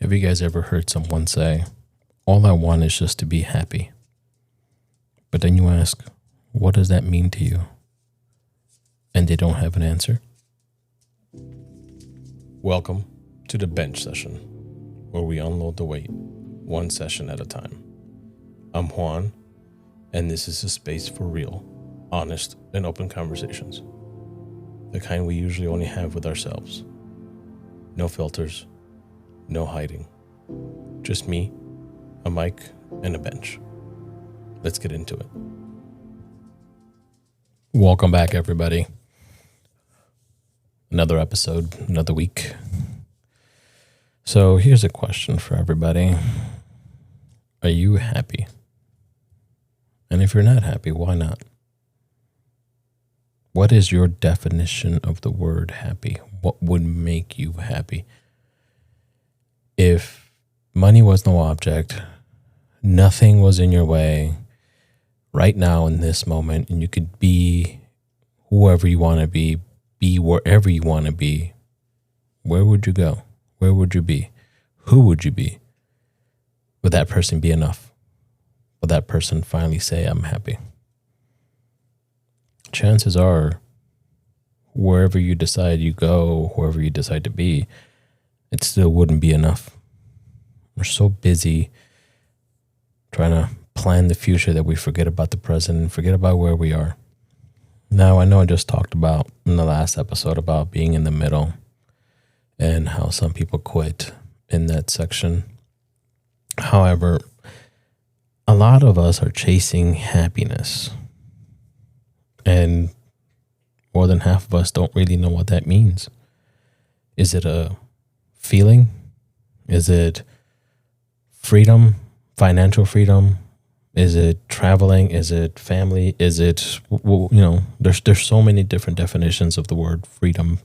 Have you guys ever heard someone say, all I want is just to be happy? But then you ask, what does that mean to you? And they don't have an answer. Welcome to the bench session, where we unload the weight, one session at a time. I'm Juan, and this is a space for real, honest, and open conversations. The kind we usually only have with ourselves. No filters, no hiding. Just me, a mic, and a bench. Let's get into it. Welcome back, everybody. Another episode, another week. So here's a question for everybody. Are you happy? And if you're not happy, why not? What is your definition of the word happy? What would make you happy? If money was no object, nothing was in your way, right now in this moment, and you could be whoever you want to be wherever you want to be, where would you go? Where would you be? Who would you be? Would that person be enough? Would that person finally say, I'm happy? Chances are, wherever you decide you go, whoever you decide to be, it still wouldn't be enough. We're so busy trying to plan the future that we forget about the present and forget about where we are. Now, I know I just talked about in the last episode about being in the middle and how some people quit in that section. However, a lot of us are chasing happiness, and more than half of us don't really know what that means. Is it a feeling? Is it freedom, financial freedom? Is it traveling? Is it family? Is it, there's so many different definitions of the word freedom,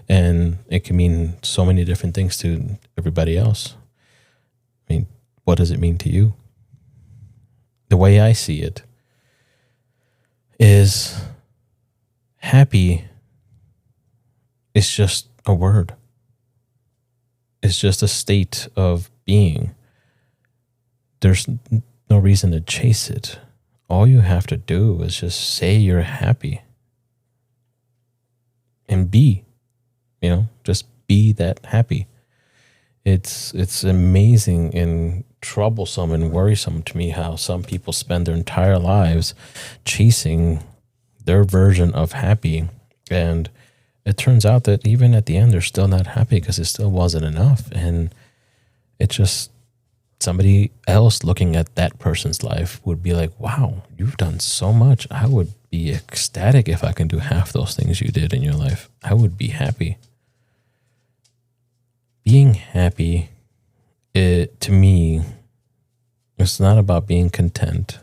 and it can mean so many different things to everybody else. I mean, what does it mean to you? The way I see it is happy is just a word. It's just a state of being. There's no reason to chase it. All you have to do is just say you're happy. And be, just be that happy. It's amazing and troublesome and worrisome to me how some people spend their entire lives chasing their version of happy. And it turns out that even at the end, they're still not happy because it still wasn't enough. And it's just somebody else looking at that person's life would be like, wow, you've done so much. I would be ecstatic if I can do half those things you did in your life. I would be happy. Being happy, to me, it's not about being content.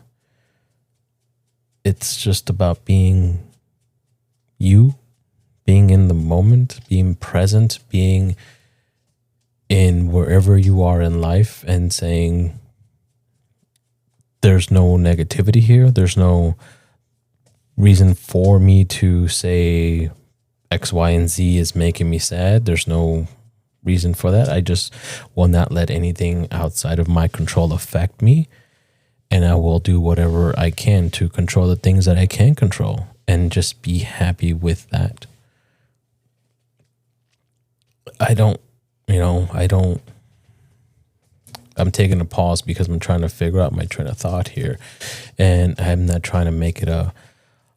It's just about being you, being in the moment, being present, being in wherever you are in life and saying, there's no negativity here. There's no reason for me to say X, Y, and Z is making me sad. There's no reason for that. I just will not let anything outside of my control affect me. And I will do whatever I can to control the things that I can control and just be happy with that. I'm taking a pause because I'm trying to figure out my train of thought here. And I'm not trying to make it a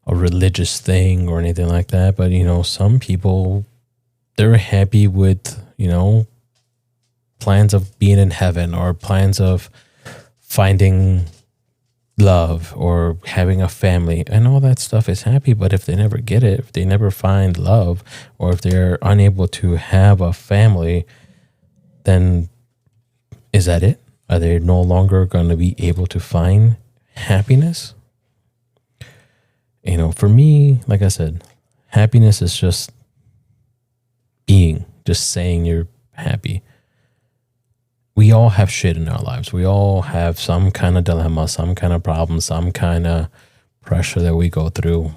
religious thing or anything like that. But, some people, they're happy with, plans of being in heaven or plans of finding love or having a family, and all that stuff is happy. But if they never get it, if they never find love, or if they're unable to have a family, then is that it? Are they no longer going to be able to find happiness? For me, like I said, happiness is just being, just saying you're happy. We all have shit in our lives. We all have some kind of dilemma, some kind of problem, some kind of pressure that we go through.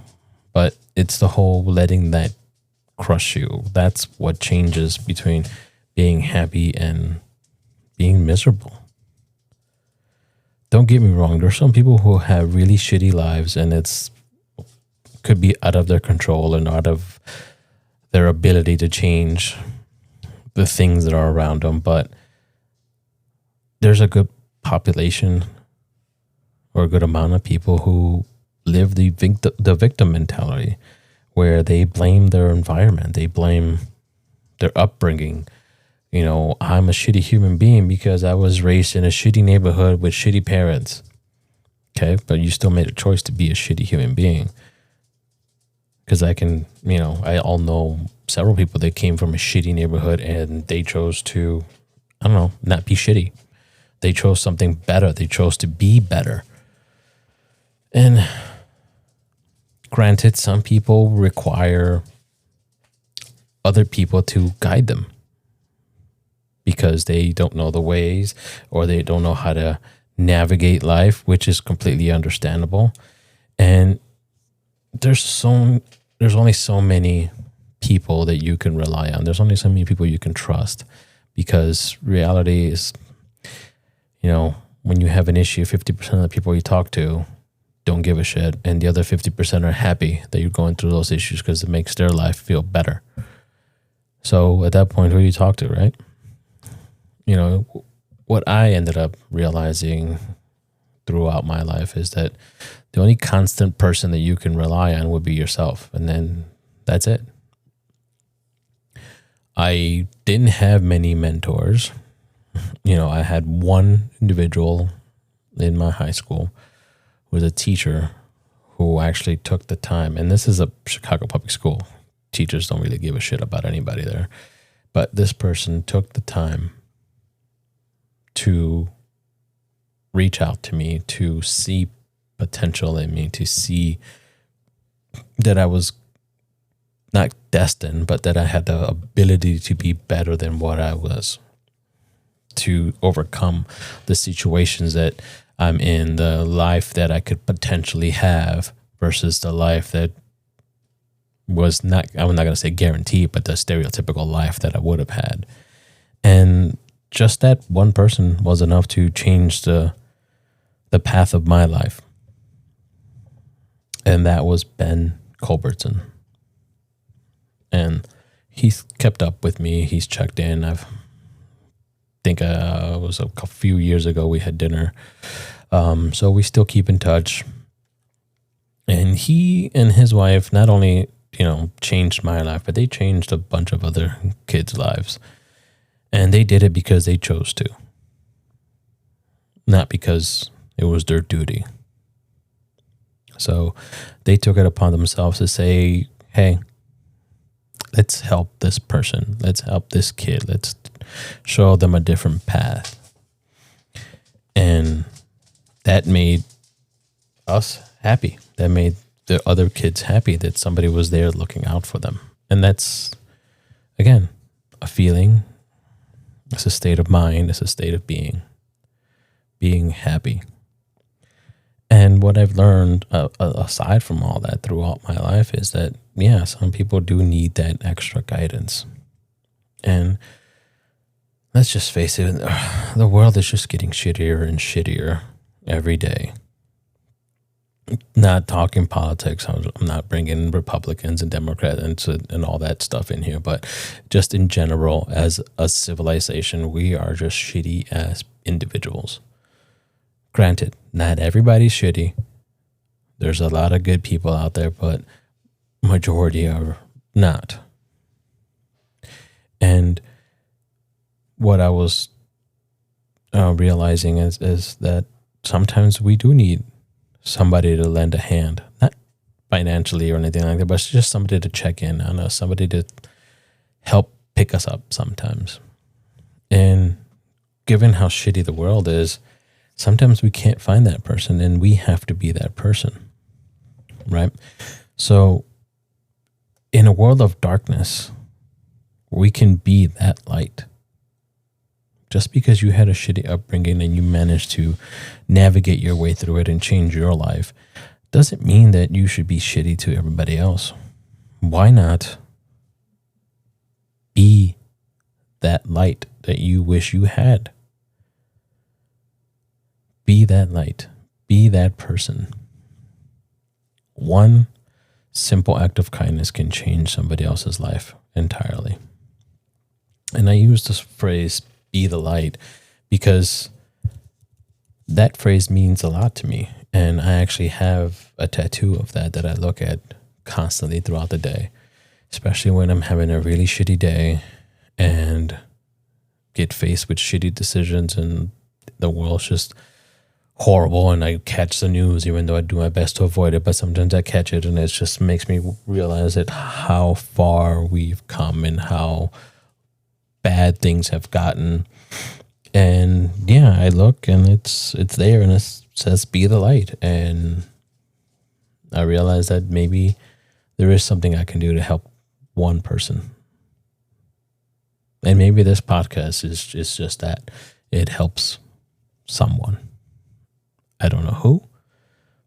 But it's the whole letting that crush you. That's what changes between being happy and being miserable. Don't get me wrong. There's some people who have really shitty lives, and could be out of their control and out of their ability to change the things that are around them. But there's a good population or a good amount of people who live the victim mentality, where they blame their environment, they blame their upbringing. I'm a shitty human being because I was raised in a shitty neighborhood with shitty parents. Okay, but you still made a choice to be a shitty human being. Because I all know several people that came from a shitty neighborhood and they chose to, not be shitty. They chose something better. They chose to be better. And granted, some people require other people to guide them because they don't know the ways or they don't know how to navigate life, which is completely understandable. And there's only so many people that you can rely on. There's only so many people you can trust, because reality is, when you have an issue, 50% of the people you talk to don't give a shit, and the other 50% are happy that you're going through those issues because it makes their life feel better. So at that point, who do you talk to, right? What I ended up realizing throughout my life is that the only constant person that you can rely on would be yourself. And then that's it. I didn't have many mentors. I had one individual in my high school who was a teacher who actually took the time. And this is a Chicago public school. Teachers don't really give a shit about anybody there. But this person took the time to reach out to me, to see potential in me, to see that I was not destined, but that I had the ability to be better than what I was, to overcome the situations that I'm in, the life that I could potentially have versus the life that was not, I'm not going to say guaranteed, but the stereotypical life that I would have had. And just that one person was enough to change the path of my life. And that was Ben Culbertson. And he's kept up with me. He's checked in. I think it was a few years ago we had dinner. So we still keep in touch. And he and his wife not only, changed my life, but they changed a bunch of other kids' lives. And they did it because they chose to. Not because it was their duty. So they took it upon themselves to say, hey, let's help this person. Let's help this kid. Let's show them a different path. And that made us happy. That made the other kids happy that somebody was there looking out for them. And that's, again, a feeling. It's a state of mind. It's a state of being happy. And what I've learned, aside from all that throughout my life, is that, yeah, some people do need that extra guidance. And let's just face it, the world is just getting shittier and shittier every day. Not talking politics. I'm not bringing Republicans and Democrats and all that stuff in here, but just in general, as a civilization, we are just shitty as individuals. Granted, not everybody's shitty. There's a lot of good people out there, but majority are not. And what I was realizing is that sometimes we do need somebody to lend a hand, not financially or anything like that, but it's just somebody to check in on us, somebody to help pick us up sometimes. And given how shitty the world is, sometimes we can't find that person, and we have to be that person, right? So in a world of darkness, we can be that light. Just because you had a shitty upbringing and you managed to navigate your way through it and change your life doesn't mean that you should be shitty to everybody else. Why not be that light that you wish you had? Be that light. Be that person. One simple act of kindness can change somebody else's life entirely. And I use this phrase, be the light, because that phrase means a lot to me. And I actually have a tattoo of that I look at constantly throughout the day, especially when I'm having a really shitty day and get faced with shitty decisions and the world's just horrible, and I catch the news even though I do my best to avoid it, but sometimes I catch it and it just makes me realize that how far we've come and how bad things have gotten. And yeah, I look and it's there and it says be the light, and I realize that maybe there is something I can do to help one person. And maybe this podcast is just that. It helps someone. I don't know who,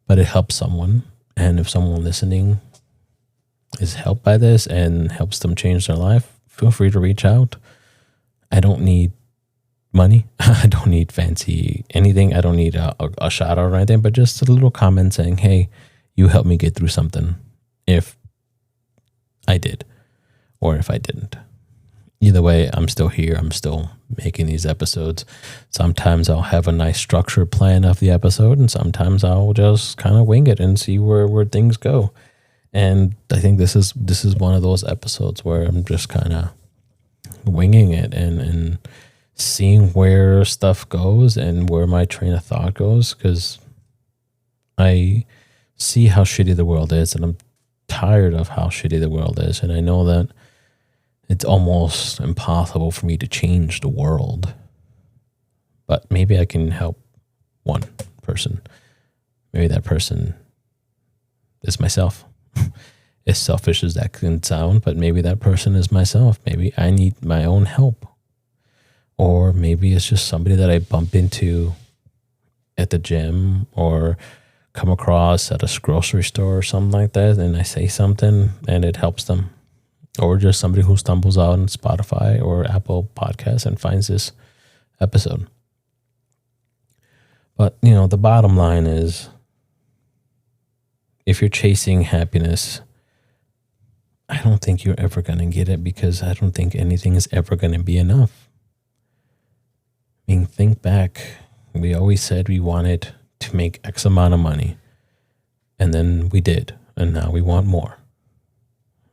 but it helps someone. And if someone listening is helped by this and helps them change their life, feel free to reach out. I don't need money. I don't need fancy anything. I don't need a shout out or anything, but just a little comment saying, hey, you helped me get through something, if I did or if I didn't. Either way, I'm still here. I'm still making these episodes. Sometimes I'll have a nice structured plan of the episode, and sometimes I'll just kind of wing it and see where things go. And I think this is one of those episodes where I'm just kind of winging it and seeing where stuff goes and where my train of thought goes, because I see how shitty the world is, and I'm tired of how shitty the world is, and I know that it's almost impossible for me to change the world, but maybe I can help one person. Maybe that person is myself. As selfish as that can sound, but maybe that person is myself. Maybe I need my own help. Or maybe it's just somebody that I bump into at the gym or come across at a grocery store or something like that, and I say something and it helps them. Or just somebody who stumbles out on Spotify or Apple Podcasts and finds this episode. But, the bottom line is, if you're chasing happiness, I don't think you're ever going to get it, because I don't think anything is ever going to be enough. I mean, think back. We always said we wanted to make X amount of money, and then we did, and now we want more.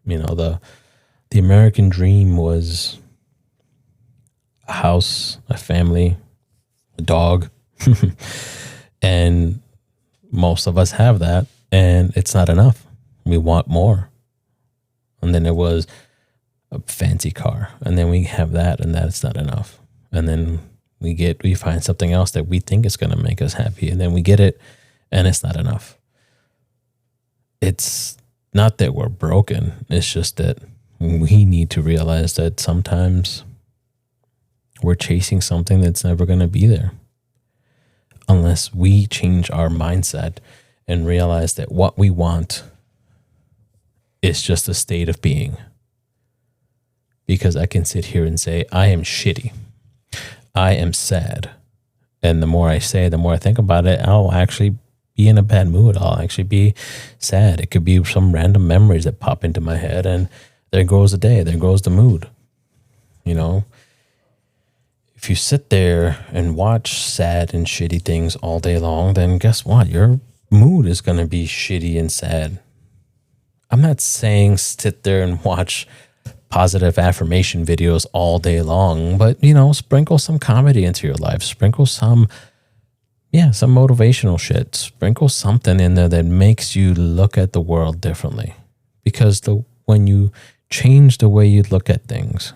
The American dream was a house, a family, a dog, and most of us have that, and it's not enough. We want more. And then it was a fancy car, and then we have that, and that's not enough. And then we find something else that we think is going to make us happy, and then we get it, and it's not enough. It's not that we're broken. It's just that we need to realize that sometimes we're chasing something that's never going to be there, unless we change our mindset and realize that what we want is just a state of being. Because I can sit here and say, I am shitty. I am sad. And the more I say, the more I think about it, I'll actually be in a bad mood. I'll actually be sad. It could be some random memories that pop into my head, and there goes the day. There goes the mood. If you sit there and watch sad and shitty things all day long, then guess what? Your mood is going to be shitty and sad. I'm not saying sit there and watch positive affirmation videos all day long, but, sprinkle some comedy into your life. Sprinkle some motivational shit. Sprinkle something in there that makes you look at the world differently. Because when you change the way you look at things,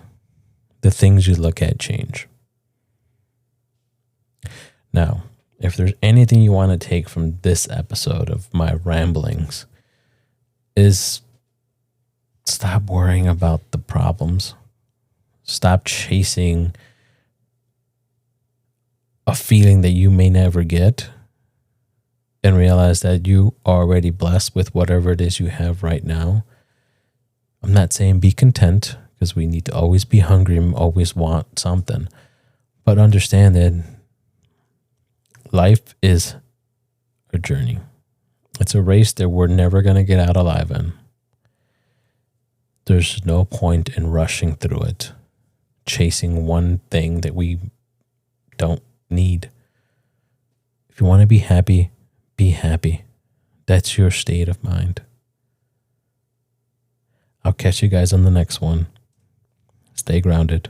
the things you look at change. Now, if there's anything you want to take from this episode of my ramblings, is stop worrying about the problems. Stop chasing a feeling that you may never get, and realize that you are already blessed with whatever it is you have right now. I'm not saying be content, because we need to always be hungry and always want something. But understand that Life is a journey. It's a race that we're never going to get out alive in. There's no point in rushing through it, chasing one thing that we don't need. If you want to be happy, be happy. That's your state of mind. I'll catch you guys on the next one. Stay grounded.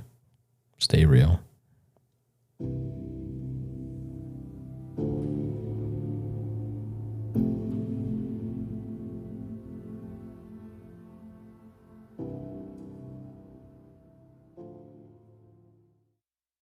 Stay real.